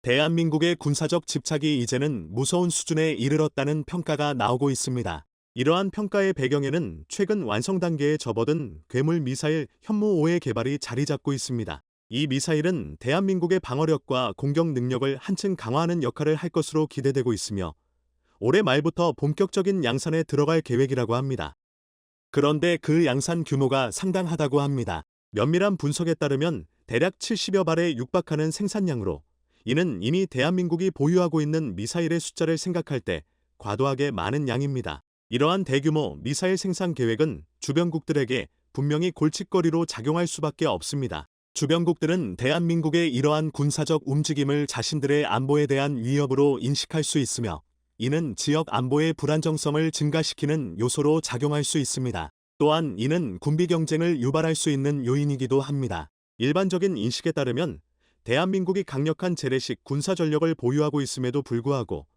대한민국의 군사적 집착이 이제는 무서운 수준에 이르렀다는 평가가 나오고 있습니다. 이러한 평가의 배경에는 최근 완성 단계에 접어든 괴물 미사일 현무5의 개발이 자리 잡고 있습니다. 이 미사일은 대한민국의 방어력과 공격 능력을 한층 강화하는 역할을 할 것으로 기대되고 있으며 올해 말부터 본격적인 양산에 들어갈 계획이라고 합니다. 그런데 그 양산 규모가 상당하다고 합니다. 면밀한 분석에 따르면 대략 70여 발에 육박하는 생산량으로 이는 이미 대한민국이 보유하고 있는 미사일의 숫자를 생각할 때 과도하게 많은 양입니다. 이러한 대규모 미사일 생산 계획은 주변국들에게 분명히 골칫거리로 작용할 수밖에 없습니다. 주변국들은 대한민국의 이러한 군사적 움직임을 자신들의 안보에 대한 위협으로 인식할 수 있으며 이는 지역 안보의 불안정성을 증가시키는 요소로 작용할 수 있습니다. 또한 이는 군비 경쟁을 유발할 수 있는 요인이기도 합니다. 일반적인 인식에 따르면 대한민국이 강력한 재래식 군사 전력을 보유하고 있음에도 불구하고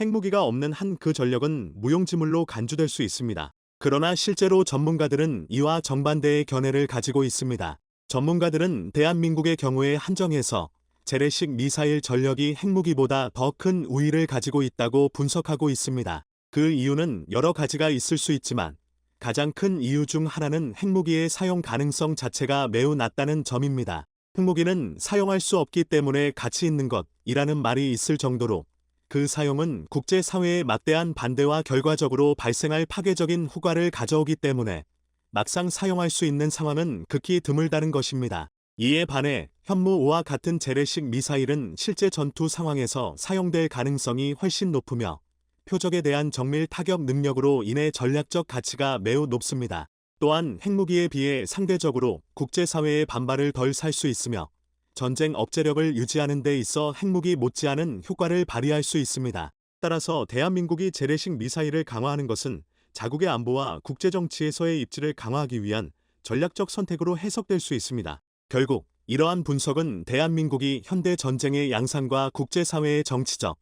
핵무기가 없는 한 그 전력은 무용지물로 간주될 수 있습니다. 그러나 실제로 전문가들은 이와 정반대의 견해를 가지고 있습니다. 전문가들은 대한민국의 경우에 한정해서 재래식 미사일 전력이 핵무기보다 더 큰 우위를 가지고 있다고 분석하고 있습니다. 그 이유는 여러 가지가 있을 수 있지만 가장 큰 이유 중 하나는 핵무기의 사용 가능성 자체가 매우 낮다는 점입니다. 핵무기는 사용할 수 없기 때문에 가치 있는 것이라는 말이 있을 정도로 그 사용은 국제사회의 막대한 반대와 결과적으로 발생할 파괴적인 후과를 가져오기 때문에 막상 사용할 수 있는 상황은 극히 드물다는 것입니다. 이에 반해 현무5와 같은 재래식 미사일은 실제 전투 상황에서 사용될 가능성이 훨씬 높으며 표적에 대한 정밀 타격 능력으로 인해 전략적 가치가 매우 높습니다. 또한 핵무기에 비해 상대적으로 국제사회의 반발을 덜 살 수 있으며 전쟁 억제력을 유지하는 데 있어 핵무기 못지않은 효과를 발휘할 수 있습니다. 따라서 대한민국이 재래식 미사일을 강화하는 것은 자국의 안보와 국제정치에서의 입지를 강화하기 위한 전략적 선택으로 해석될 수 있습니다. 결국 이러한 분석은 대한민국이 현대 전쟁의 양상과 국제사회의 정치적,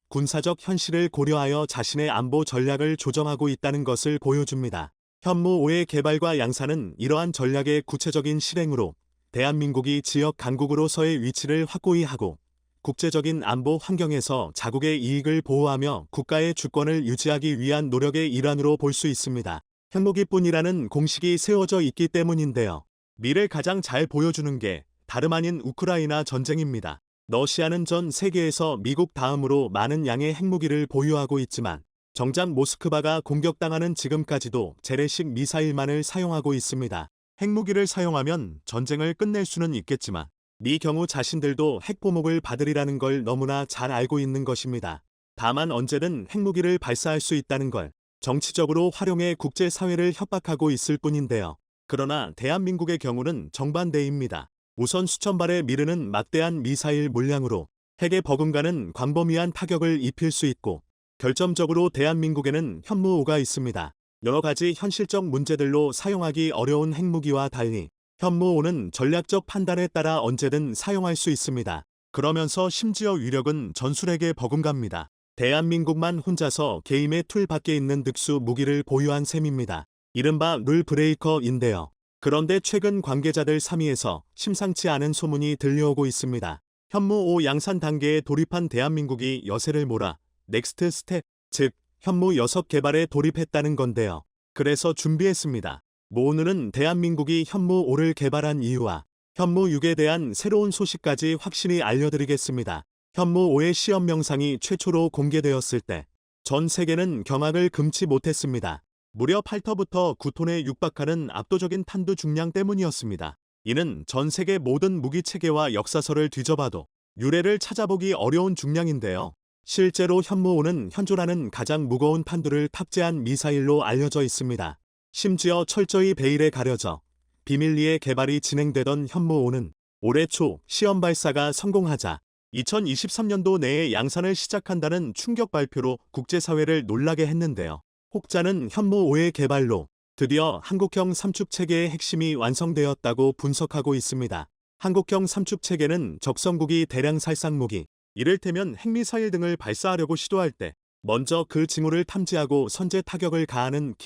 군사적 현실을 고려하여 자신의 안보 전략을 조정하고 있다는 것을 보여줍니다. 현무5의 개발과 양산은 이러한 전략의 구체적인 실행으로 대한민국이 지역 강국으로서의 위치를 확고히 하고 국제적인 안보 환경에서 자국의 이익을 보호하며 국가의 주권을 유지하기 위한 노력의 일환으로 볼 수 있습니다. 핵무기뿐이라는 공식이 세워져 있기 때문인데요. 미를 가장 잘 보여주는 게 다름 아닌 우크라이나 전쟁입니다. 러시아는 전 세계에서 미국 다음으로 많은 양의 핵무기를 보유하고 있지만 정작 모스크바가 공격당하는 지금까지도 재래식 미사일만을 사용하고 있습니다. 핵무기를 사용하면 전쟁을 끝낼 수는 있겠지만 미 경우 자신들도 핵보복을 받으리라는 걸 너무나 잘 알고 있는 것입니다. 다만 언제든 핵무기를 발사할 수 있다는 걸 정치적으로 활용해 국제사회를 협박하고 있을 뿐인데요. 그러나 대한민국의 경우는 정반대입니다. 우선 수천 발에 미르는 막대한 미사일 물량으로 핵에 버금가는 광범위한 타격을 입힐 수 있고 결정적으로 대한민국에는 현무5가 있습니다. 여러 가지 현실적 문제들로 사용하기 어려운 핵무기와 달리 현무5는 전략적 판단에 따라 언제든 사용할 수 있습니다. 그러면서 심지어 위력은 전술핵에 버금갑니다. 대한민국만 혼자서 게임의 틀 밖에 있는 득수 무기를 보유한 셈입니다. 이른바 룰 브레이커인데요. 그런데 최근 관계자들 사이에서 심상치 않은 소문이 들려오고 있습니다. 현무5 양산 단계에 돌입한 대한민국이 여세를 몰아 넥스트 스텝, 즉 현무6 개발에 돌입했다는 건데요. 그래서 준비했습니다. 오늘은 대한민국이 현무5를 개발한 이유와 현무6에 대한 새로운 소식까지 확실히 알려드리겠습니다. 현무5의 시험 영상이 최초로 공개되었을 때 전 세계는 경악을 금치 못했습니다. 무려 8터부터 9톤에 육박하는 압도적인 탄두 중량 때문이었습니다. 이는 전 세계 모든 무기체계와 역사서를 뒤져봐도 유래를 찾아보기 어려운 중량인데요. 실제로 현무5는 현존하는 가장 무거운 탄두를 탑재한 미사일로 알려져 있습니다. 심지어 철저히 베일에 가려져 비밀리에 개발이 진행되던 현무5는 올해 초 시험 발사가 성공하자 2023년도 내에 양산을 시작한다는 충격 발표로 국제사회를 놀라게 했는데요. 혹자는 현무5의 개발로 드디어 한국형 삼축체계의 핵심이 완성되었다고 분석하고 있습니다. 한국형 삼축체계는 적성국이 대량 살상무기, 이를테면 핵미사일 등을 발사하려고 시도할 때 먼저 그 징후를 탐지하고 선제 타격을 가하는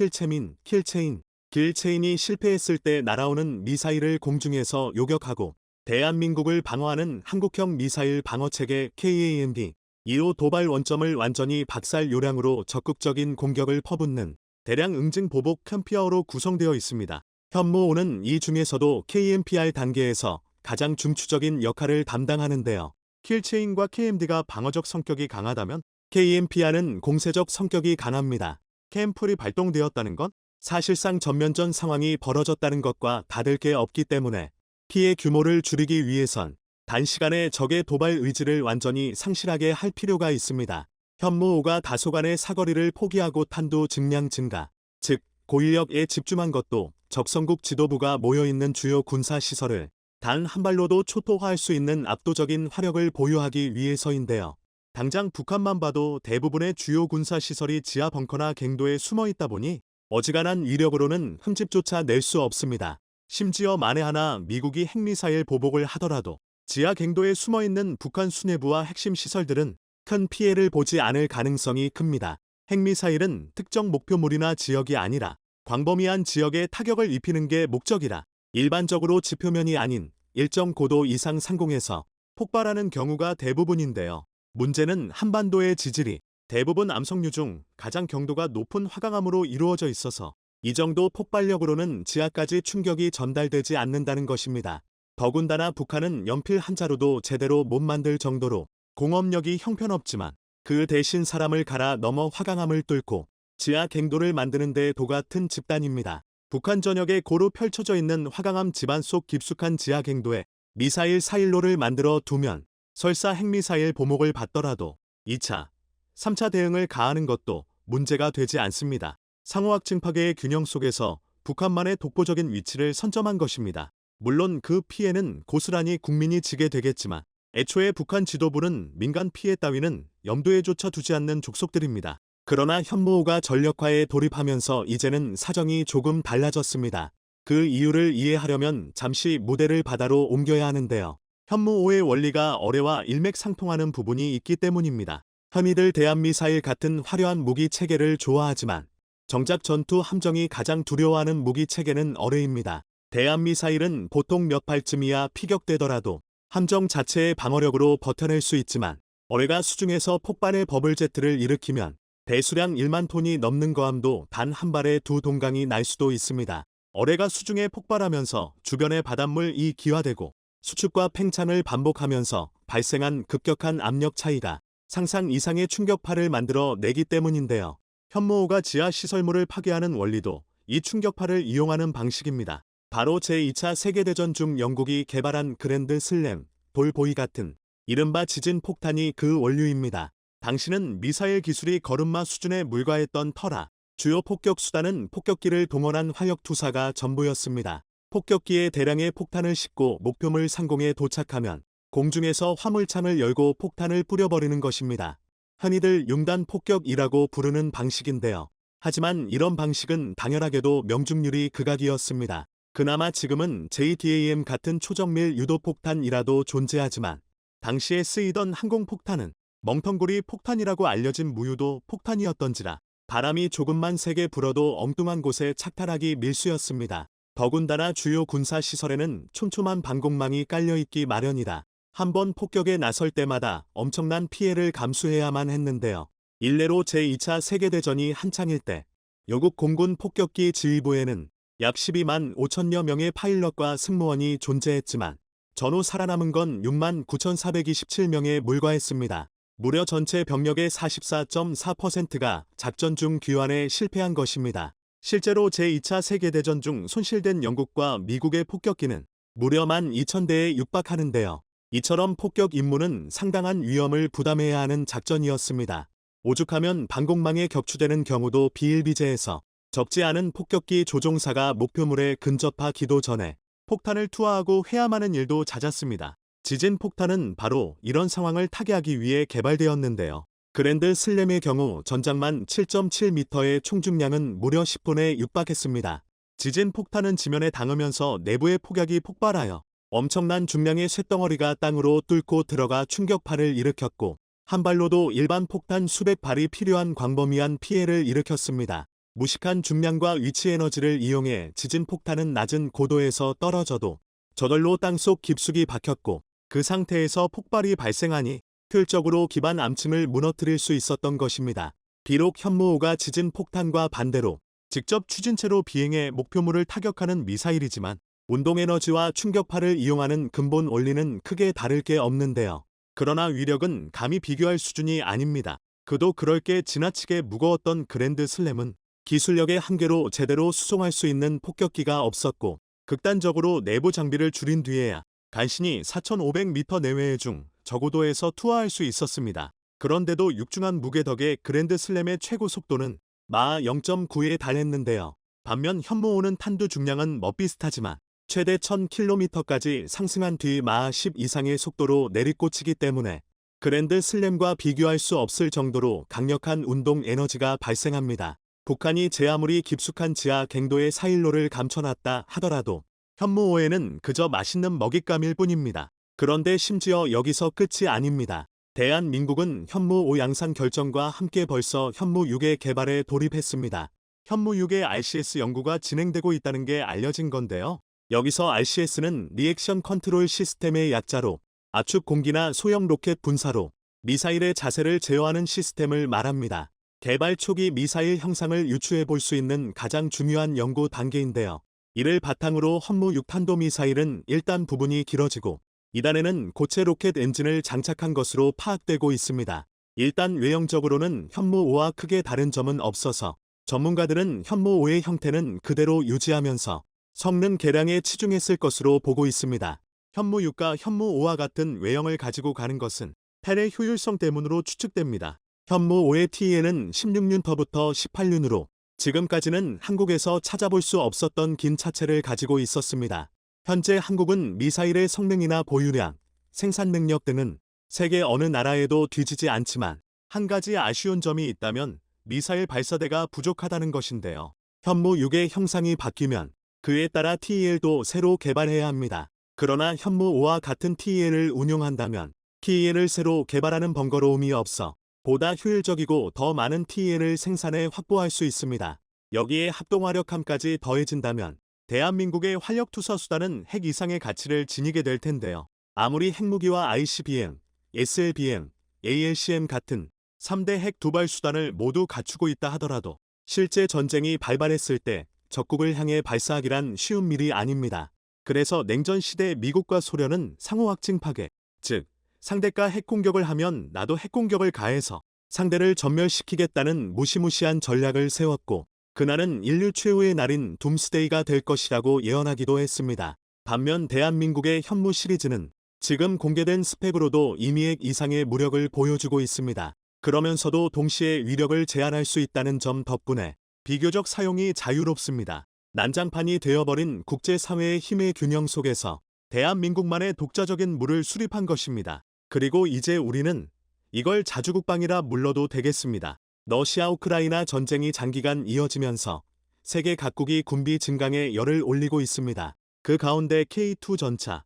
킬체인이 실패했을 때 날아오는 미사일을 공중에서 요격하고 대한민국을 방어하는 한국형 미사일 방어체계 KAMD 2호 도발 원점을 완전히 박살 요량으로 적극적인 공격을 퍼붓는 대량 응징 보복 캠피어로 구성되어 있습니다. 현무5는 이 중에서도 KMPR 단계에서 가장 중추적인 역할을 담당하는데요. 킬체인과 KMD가 방어적 성격이 강하다면 KMPR은 공세적 성격이 강합니다. 캠플이 발동되었다는 건 사실상 전면전 상황이 벌어졌다는 것과 다를 게 없기 때문에 피해 규모를 줄이기 위해선 단시간에 적의 도발 의지를 완전히 상실하게 할 필요가 있습니다. 현무5가 다소간의 사거리를 포기하고 탄도 증량 증가, 즉 고인력에 집중한 것도 적성국 지도부가 모여있는 주요 군사시설을 단 한 발로도 초토화할 수 있는 압도적인 화력을 보유하기 위해서인데요. 당장 북한만 봐도 대부분의 주요 군사시설이 지하 벙커나 갱도에 숨어있다 보니 어지간한 위력으로는 흠집조차 낼 수 없습니다. 심지어 만에 하나 미국이 핵미사일 보복을 하더라도 지하 갱도에 숨어있는 북한 수뇌부와 핵심 시설들은 큰 피해를 보지 않을 가능성이 큽니다. 핵미사일은 특정 목표물이나 지역이 아니라 광범위한 지역에 타격을 입히는 게 목적이라 일반적으로 지표면이 아닌 일정 고도 이상 상공에서 폭발하는 경우가 대부분인데요. 문제는 한반도의 지질이 대부분 암석류 중 가장 경도가 높은 화강암으로 이루어져 있어서 이 정도 폭발력으로는 지하까지 충격이 전달되지 않는다는 것입니다. 더군다나 북한은 연필 한자루도 제대로 못 만들 정도로 공업력이 형편없지만 그 대신 사람을 갈아 넘어 화강암을 뚫고 지하 갱도를 만드는 데 도같은 집단입니다. 북한 전역에 고루 펼쳐져 있는 화강암 지반 속 깊숙한 지하 갱도에 미사일 사일로를 만들어 두면 설사 핵미사일 보목을 받더라도 2차, 3차 대응을 가하는 것도 문제가 되지 않습니다. 상호학증 파괴의 균형 속에서 북한만의 독보적인 위치를 선점한 것입니다. 물론 그 피해는 고스란히 국민이 지게 되겠지만 애초에 북한 지도부는 민간 피해 따위는 염두에조차 두지 않는 족속들입니다. 그러나 현무5가 전력화에 돌입하면서 이제는 사정이 조금 달라졌습니다. 그 이유를 이해하려면 잠시 무대를 바다로 옮겨야 하는데요. 현무5의 원리가 어뢰와 일맥상통하는 부분이 있기 때문입니다. 흔히들 대한미사일 같은 화려한 무기 체계를 좋아하지만 정작 전투 함정이 가장 두려워하는 무기 체계는 어뢰입니다. 대한미사일은 보통 몇 발쯤이야 피격되더라도 함정 자체의 방어력으로 버텨낼 수 있지만 어뢰가 수중에서 폭발의 버블제트를 일으키면 대수량 1만 톤이 넘는 거함도 단 한 발에 두 동강이 날 수도 있습니다. 어뢰가 수중에 폭발하면서 주변의 바닷물이 기화되고 수축과 팽창을 반복하면서 발생한 급격한 압력 차이가 상상 이상의 충격파를 만들어 내기 때문인데요. 현무5가 지하 시설물을 파괴하는 원리도 이 충격파를 이용하는 방식입니다. 바로 제2차 세계대전 중 영국이 개발한 그랜드 슬램, 돌보이 같은 이른바 지진 폭탄이 그 원류입니다. 당시는 미사일 기술이 걸음마 수준에 불과했던 터라 주요 폭격 수단은 폭격기를 동원한 화력투사가 전부였습니다. 폭격기에 대량의 폭탄을 싣고 목표물 상공에 도착하면 공중에서 화물창을 열고 폭탄을 뿌려버리는 것입니다. 흔히들 융단 폭격이라고 부르는 방식인데요. 하지만 이런 방식은 당연하게도 명중률이 극악이었습니다. 그나마 지금은 JDAM 같은 초정밀 유도폭탄이라도 존재하지만 당시에 쓰이던 항공폭탄은 멍텅구리 폭탄이라고 알려진 무유도 폭탄이었던지라 바람이 조금만 세게 불어도 엉뚱한 곳에 착탈하기 밀수였습니다. 더군다나 주요 군사시설에는 촘촘한 방공망이 깔려있기 마련이라 한번 폭격에 나설 때마다 엄청난 피해를 감수해야만 했는데요. 일례로 제2차 세계대전이 한창일 때 영국 공군 폭격기 지휘부에는 약 12만 5천여 명의 파일럿과 승무원이 존재했지만 전후 살아남은 건 6만 9,427명에 불과했습니다. 무려 전체 병력의 44.4%가 작전 중 귀환에 실패한 것입니다. 실제로 제2차 세계대전 중 손실된 영국과 미국의 폭격기는 무려 12,000대에 육박하는데요. 이처럼 폭격 임무는 상당한 위험을 부담해야 하는 작전이었습니다. 오죽하면 방공망에 격추되는 경우도 비일비재해서 적지 않은 폭격기 조종사가 목표물에 근접하기도 전에 폭탄을 투하하고 해야만 하는 일도 잦았습니다. 지진 폭탄은 바로 이런 상황을 타개하기 위해 개발되었는데요. 그랜드 슬램의 경우 전장만 7.7m의 총중량은 무려 10톤에 육박했습니다. 지진 폭탄은 지면에 닿으면서 내부의 폭약이 폭발하여 엄청난 중량의 쇳덩어리가 땅으로 뚫고 들어가 충격파를 일으켰고 한 발로도 일반 폭탄 수백 발이 필요한 광범위한 피해를 일으켰습니다. 무식한 중량과 위치 에너지를 이용해 지진 폭탄은 낮은 고도에서 떨어져도 저절로 땅속 깊숙이 박혔고 그 상태에서 폭발이 발생하니 효율적으로 기반 암층을 무너뜨릴 수 있었던 것입니다. 비록 현무5가 지진 폭탄과 반대로 직접 추진체로 비행해 목표물을 타격하는 미사일이지만 운동에너지와 충격파를 이용하는 근본 원리는 크게 다를 게 없는데요. 그러나 위력은 감히 비교할 수준이 아닙니다. 그도 그럴 게 지나치게 무거웠던 그랜드 슬램은 기술력의 한계로 제대로 수송할 수 있는 폭격기가 없었고 극단적으로 내부 장비를 줄인 뒤에야 간신히 4,500m 내외의 중 저고도에서 투하할 수 있었습니다. 그런데도 육중한 무게 덕에 그랜드 슬램의 최고 속도는 마하 0.9에 달했는데요. 반면 현무5는 탄두 중량은 비슷하지만 최대 1000km까지 상승한 뒤 마하 10 이상의 속도로 내리꽂히기 때문에 그랜드 슬램과 비교할 수 없을 정도로 강력한 운동 에너지가 발생합니다. 북한이 제 아무리 깊숙한 지하 갱도의 사일로를 감춰놨다 하더라도 현무5에는 그저 맛있는 먹잇감일 뿐입니다. 그런데 심지어 여기서 끝이 아닙니다. 대한민국은 현무5 양산 결정과 함께 벌써 현무6의 개발에 돌입했습니다. 현무6의 RCS 연구가 진행되고 있다는 게 알려진 건데요. 여기서 RCS는 리액션 컨트롤 시스템의 약자로 압축 공기나 소형 로켓 분사로 미사일의 자세를 제어하는 시스템을 말합니다. 개발 초기 미사일 형상을 유추해 볼 수 있는 가장 중요한 연구 단계인데요. 이를 바탕으로 현무6 탄도미사일은 1단 부분이 길어지고 2단에는 고체 로켓 엔진을 장착한 것으로 파악되고 있습니다. 일단 외형적으로는 현무5와 크게 다른 점은 없어서 전문가들은 현무5의 형태는 그대로 유지하면서 성능 개량에 치중했을 것으로 보고 있습니다. 현무6과 현무5와 같은 외형을 가지고 가는 것은 텔의 효율성 때문으로 추측됩니다. 현무5의 TE는 16륜터부터 18륜으로 지금까지는 한국에서 찾아볼 수 없었던 긴 차체를 가지고 있었습니다. 현재 한국은 미사일의 성능이나 보유량, 생산 능력 등은 세계 어느 나라에도 뒤지지 않지만 한 가지 아쉬운 점이 있다면 미사일 발사대가 부족하다는 것인데요. 현무6의 형상이 바뀌면 그에 따라 TEL도 새로 개발해야 합니다. 그러나 현무5와 같은 TEL을 운용한다면 TEL을 새로 개발하는 번거로움이 없어 보다 효율적이고 더 많은 TEL을 생산해 확보할 수 있습니다. 여기에 합동화력함까지 더해진다면 대한민국의 활력투사 수단은 핵 이상의 가치를 지니게 될 텐데요. 아무리 핵무기와 ICBM, SLBM, ALCM 같은 3대 핵 두발 수단을 모두 갖추고 있다 하더라도 실제 전쟁이 발발했을 때 적국을 향해 발사하기란 쉬운 일이 아닙니다. 그래서 냉전 시대 미국과 소련은 상호 확증 파괴, 즉 상대가 핵공격을 하면 나도 핵공격을 가해서 상대를 전멸시키겠다는 무시무시한 전략을 세웠고 그날은 인류 최후의 날인 둠스데이가 될 것이라고 예언하기도 했습니다. 반면 대한민국의 현무 시리즈는 지금 공개된 스펙으로도 이미 핵 이상의 무력을 보여주고 있습니다. 그러면서도 동시에 위력을 제한할 수 있다는 점 덕분에 비교적 사용이 자유롭습니다. 난장판이 되어버린 국제사회의 힘의 균형 속에서 대한민국만의 독자적인 물을 수립한 것입니다. 그리고 이제 우리는 이걸 자주국방이라 불러도 되겠습니다. 러시아 우크라이나 전쟁이 장기간 이어지면서 세계 각국이 군비 증강에 열을 올리고 있습니다. 그 가운데 K2 전차,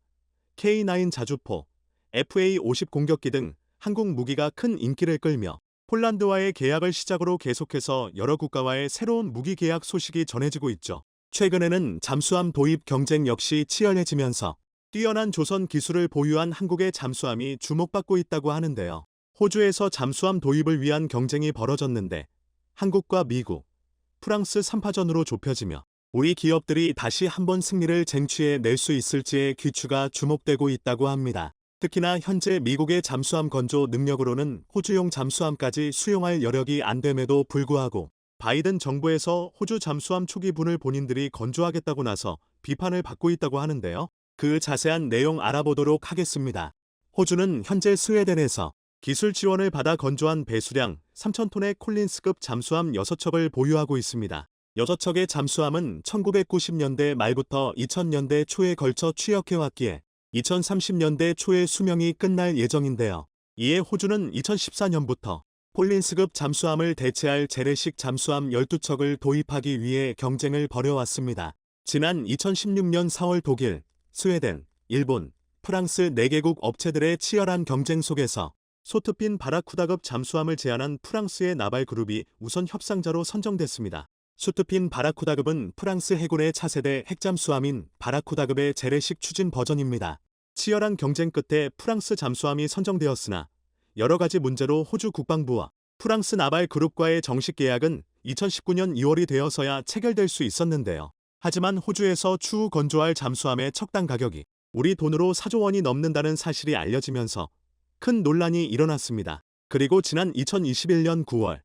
K9 자주포, FA-50 공격기 등 한국 무기가 큰 인기를 끌며 폴란드와의 계약을 시작으로 계속해서 여러 국가와의 새로운 무기 계약 소식이 전해지고 있죠. 최근에는 잠수함 도입 경쟁 역시 치열해지면서 뛰어난 조선 기술을 보유한 한국의 잠수함이 주목받고 있다고 하는데요. 호주에서 잠수함 도입을 위한 경쟁이 벌어졌는데 한국과 미국, 프랑스 3파전으로 좁혀지며 우리 기업들이 다시 한번 승리를 쟁취해 낼 수 있을지의 귀추가 주목되고 있다고 합니다. 특히나 현재 미국의 잠수함 건조 능력으로는 호주용 잠수함까지 수용할 여력이 안 됨에도 불구하고 바이든 정부에서 호주 잠수함 초기분을 본인들이 건조하겠다고 나서 비판을 받고 있다고 하는데요. 그 자세한 내용 알아보도록 하겠습니다. 호주는 현재 스웨덴에서 기술 지원을 받아 건조한 배수량 3,000톤의 콜린스급 잠수함 6척을 보유하고 있습니다. 6척의 잠수함은 1990년대 말부터 2000년대 초에 걸쳐 취역해왔기에 2030년대 초에 수명이 끝날 예정인데요. 이에 호주는 2014년부터 콜린스급 잠수함을 대체할 재래식 잠수함 12척을 도입하기 위해 경쟁을 벌여왔습니다. 지난 2016년 4월 독일, 스웨덴, 일본, 프랑스 4개국 업체들의 치열한 경쟁 속에서 소트핀 바라쿠다급 잠수함을 제안한 프랑스의 나발 그룹이 우선 협상자로 선정됐습니다. 수트핀 바라쿠다급은 프랑스 해군의 차세대 핵잠수함인 바라쿠다급의 재래식 추진 버전입니다. 치열한 경쟁 끝에 프랑스 잠수함이 선정되었으나 여러 가지 문제로 호주 국방부와 프랑스 나발 그룹과의 정식 계약은 2019년 2월이 되어서야 체결될 수 있었는데요. 하지만 호주에서 추후 건조할 잠수함의 척당 가격이 우리 돈으로 4조 원이 넘는다는 사실이 알려지면서 큰 논란이 일어났습니다. 그리고 지난 2021년 9월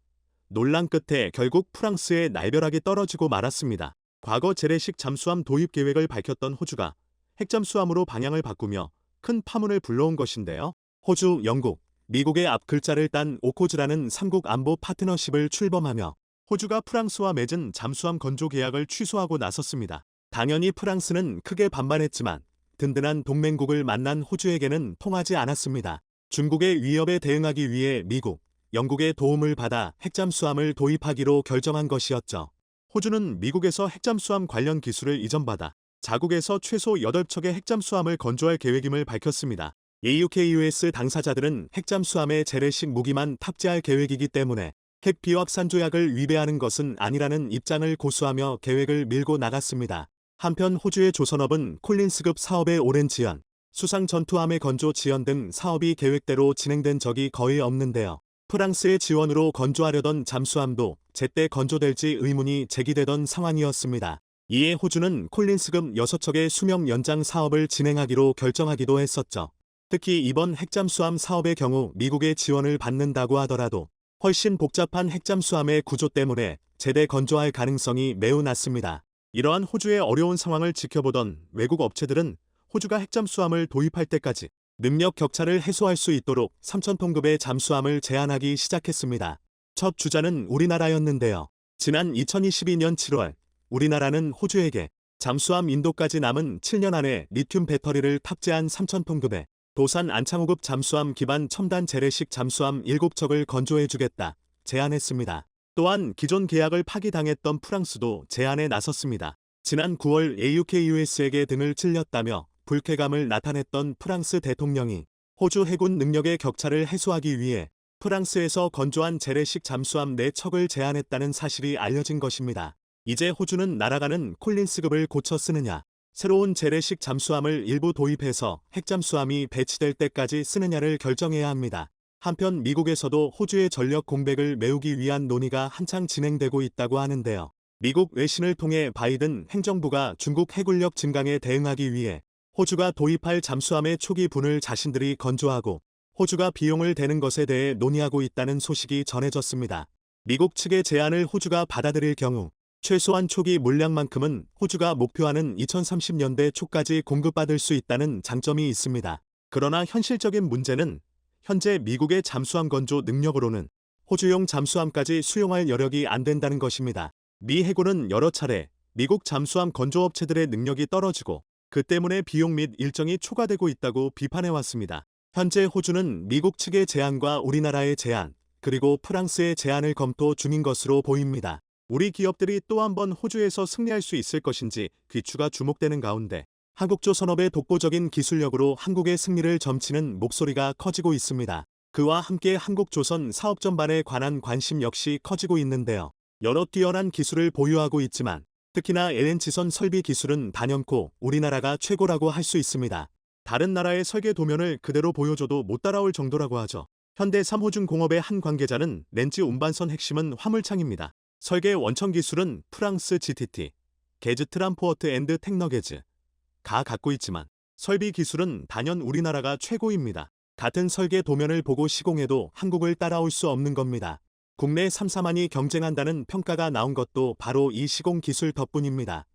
논란 끝에 결국 프랑스의 날벼락이 떨어지고 말았습니다. 과거 재래식 잠수함 도입 계획을 밝혔던 호주가 핵잠수함으로 방향을 바꾸며 큰 파문을 불러온 것인데요. 호주, 영국, 미국의 앞 글자를 딴 오코즈라는 3국 안보 파트너십을 출범하며 호주가 프랑스와 맺은 잠수함 건조 계약을 취소하고 나섰습니다. 당연히 프랑스는 크게 반발했지만 든든한 동맹국을 만난 호주에게는 통하지 않았습니다. 중국의 위협에 대응하기 위해 미국, 영국의 도움을 받아 핵잠수함을 도입하기로 결정한 것이었죠. 호주는 미국에서 핵잠수함 관련 기술을 이전받아 자국에서 최소 8척의 핵잠수함을 건조할 계획임을 밝혔습니다. AUKUS 당사자들은 핵잠수함에 재래식 무기만 탑재할 계획이기 때문에 핵 비확 산조약을 위배하는 것은 아니라는 입장을 고수하며 계획을 밀고 나갔습니다. 한편 호주의 조선업은 콜린스급 사업의 오랜 지연, 수상 전투함의 건조 지연 등 사업이 계획대로 진행된 적이 거의 없는데요. 프랑스의 지원으로 건조하려던 잠수함도 제때 건조될지 의문이 제기되던 상황이었습니다. 이에 호주는 콜린스급 6척의 수명 연장 사업을 진행하기로 결정하기도 했었죠. 특히 이번 핵잠수함 사업의 경우 미국의 지원을 받는다고 하더라도 훨씬 복잡한 핵잠수함의 구조 때문에 제대 건조할 가능성이 매우 낮습니다. 이러한 호주의 어려운 상황을 지켜보던 외국 업체들은 호주가 핵잠수함을 도입할 때까지 능력 격차를 해소할 수 있도록 3,000톤급의 잠수함을 제안하기 시작했습니다. 첫 주자는 우리나라였는데요. 지난 2022년 7월 우리나라는 호주에게 잠수함 인도까지 남은 7년 안에 리튬 배터리를 탑재한 3,000톤급의 도산 안창호급 잠수함 기반 첨단 재래식 잠수함 7척을 건조해주겠다 제안했습니다. 또한 기존 계약을 파기당했던 프랑스도 제안에 나섰습니다. 지난 9월 AUKUS에게 등을 찔렸다며 불쾌감을 나타냈던 프랑스 대통령이 호주 해군 능력의 격차를 해소하기 위해 프랑스에서 건조한 재래식 잠수함 4척을 제안했다는 사실이 알려진 것입니다. 이제 호주는 날아가는 콜린스급을 고쳐 쓰느냐, 새로운 재래식 잠수함을 일부 도입해서 핵잠수함이 배치될 때까지 쓰느냐를 결정해야 합니다. 한편 미국에서도 호주의 전력 공백을 메우기 위한 논의가 한창 진행되고 있다고 하는데요. 미국 외신을 통해 바이든 행정부가 중국 해군력 증강에 대응하기 위해 호주가 도입할 잠수함의 초기 분을 자신들이 건조하고 호주가 비용을 대는 것에 대해 논의하고 있다는 소식이 전해졌습니다. 미국 측의 제안을 호주가 받아들일 경우 최소한 초기 물량만큼은 호주가 목표하는 2030년대 초까지 공급받을 수 있다는 장점이 있습니다. 그러나 현실적인 문제는 현재 미국의 잠수함 건조 능력으로는 호주용 잠수함까지 수용할 여력이 안 된다는 것입니다. 미 해군은 여러 차례 미국 잠수함 건조업체들의 능력이 떨어지고 그 때문에 비용 및 일정이 초과되고 있다고 비판해왔습니다. 현재 호주는 미국 측의 제안과 우리나라의 제안, 그리고 프랑스의 제안을 검토 중인 것으로 보입니다. 우리 기업들이 또 한 번 호주에서 승리할 수 있을 것인지 귀추가 주목되는 가운데 한국조선업의 독보적인 기술력으로 한국의 승리를 점치는 목소리가 커지고 있습니다. 그와 함께 한국조선 사업 전반에 관한 관심 역시 커지고 있는데요. 여러 뛰어난 기술을 보유하고 있지만 특히나 LNG선 설비 기술은 단연코 우리나라가 최고라고 할 수 있습니다. 다른 나라의 설계 도면을 그대로 보여줘도 못 따라올 정도라고 하죠. 현대 삼호중공업의 한 관계자는 렌즈 운반선 핵심은 화물창입니다. 설계 원천 기술은 프랑스 GTT, 게즈 트란포어트 앤드 테크너게즈가 갖고 있지만 설비 기술은 단연 우리나라가 최고입니다. 같은 설계 도면을 보고 시공해도 한국을 따라올 수 없는 겁니다. 국내 3사만이 경쟁한다는 평가가 나온 것도 바로 이 시공 기술 덕분입니다.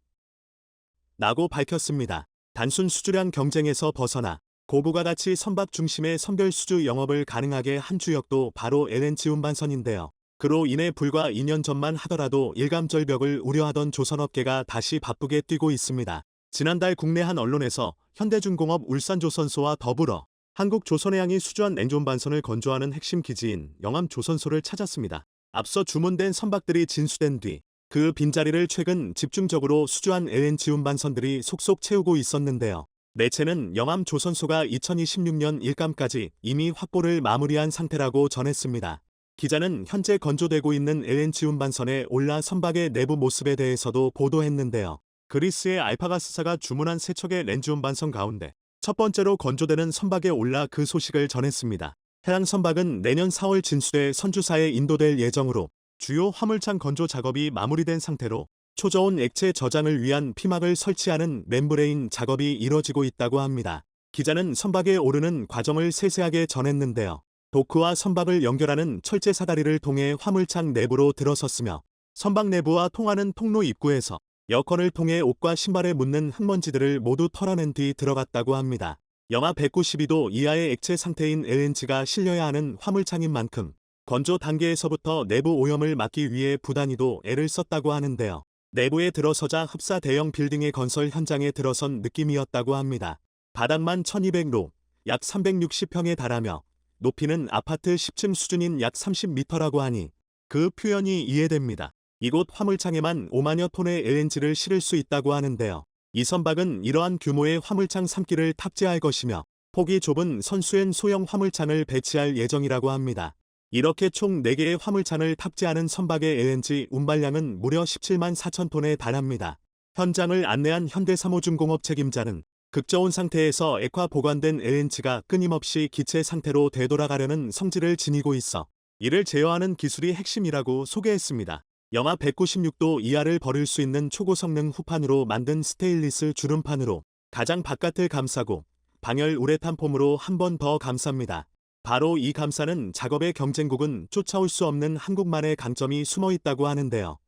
라고 밝혔습니다. 단순 수주량 경쟁에서 벗어나 고부가 가치 선박 중심의 선별 수주 영업을 가능하게 한 주역도 바로 LNG 운반선인데요. 그로 인해 불과 2년 전만 하더라도 일감절벽을 우려하던 조선업계가 다시 바쁘게 뛰고 있습니다. 지난달 국내 한 언론에서 현대중공업 울산조선소와 더불어 한국조선해양이 수주한 렌즈 운반선을 건조하는 핵심 기지인 영암조선소를 찾았습니다. 앞서 주문된 선박들이 진수된 뒤 그 빈자리를 최근 집중적으로 수주한 LNG 운반선들이 속속 채우고 있었는데요. 매체는 영암조선소가 2026년 일감까지 이미 확보를 마무리한 상태라고 전했습니다. 기자는 현재 건조되고 있는 LNG 운반선에 올라 선박의 내부 모습에 대해서도 보도했는데요. 그리스의 알파가스사가 주문한 세 척의 렌즈 운반선 가운데 첫 번째로 건조되는 선박에 올라 그 소식을 전했습니다. 해당 선박은 내년 4월 진수대 선주사에 인도될 예정으로 주요 화물창 건조 작업이 마무리된 상태로 초저온 액체 저장을 위한 피막을 설치하는 멤브레인 작업이 이뤄지고 있다고 합니다. 기자는 선박에 오르는 과정을 세세하게 전했는데요. 도크와 선박을 연결하는 철제 사다리를 통해 화물창 내부로 들어섰으며 선박 내부와 통하는 통로 입구에서 여건을 통해 옷과 신발에 묻는 흙먼지들을 모두 털어낸 뒤 들어갔다고 합니다. 영하 192도 이하의 액체 상태인 LNG가 실려야 하는 화물창인 만큼 건조 단계에서부터 내부 오염을 막기 위해 부단히도 애를 썼다고 하는데요. 내부에 들어서자 흡사 대형 빌딩의 건설 현장에 들어선 느낌이었다고 합니다. 바닥만 1200로 약 360평에 달하며 높이는 아파트 10층 수준인 약 30m라고 하니 그 표현이 이해됩니다. 이곳 화물창에만 5만여 톤의 LNG를 실을 수 있다고 하는데요. 이 선박은 이러한 규모의 화물창 3기를 탑재할 것이며 폭이 좁은 선수엔 소형 화물창을 배치할 예정이라고 합니다. 이렇게 총 4개의 화물창을 탑재하는 선박의 LNG 운반량은 무려 17만 4천 톤에 달합니다. 현장을 안내한 현대삼호중공업 책임자는 극저온 상태에서 액화 보관된 LNG가 끊임없이 기체 상태로 되돌아가려는 성질을 지니고 있어 이를 제어하는 기술이 핵심이라고 소개했습니다. 영하 196도 이하를 버릴 수 있는 초고성능 후판으로 만든 스테인리스 주름판으로 가장 바깥을 감싸고 방열 우레탄 폼으로 한 번 더 감쌉니다. 바로 이 감싸는 작업의 경쟁국은 쫓아올 수 없는 한국만의 강점이 숨어 있다고 하는데요.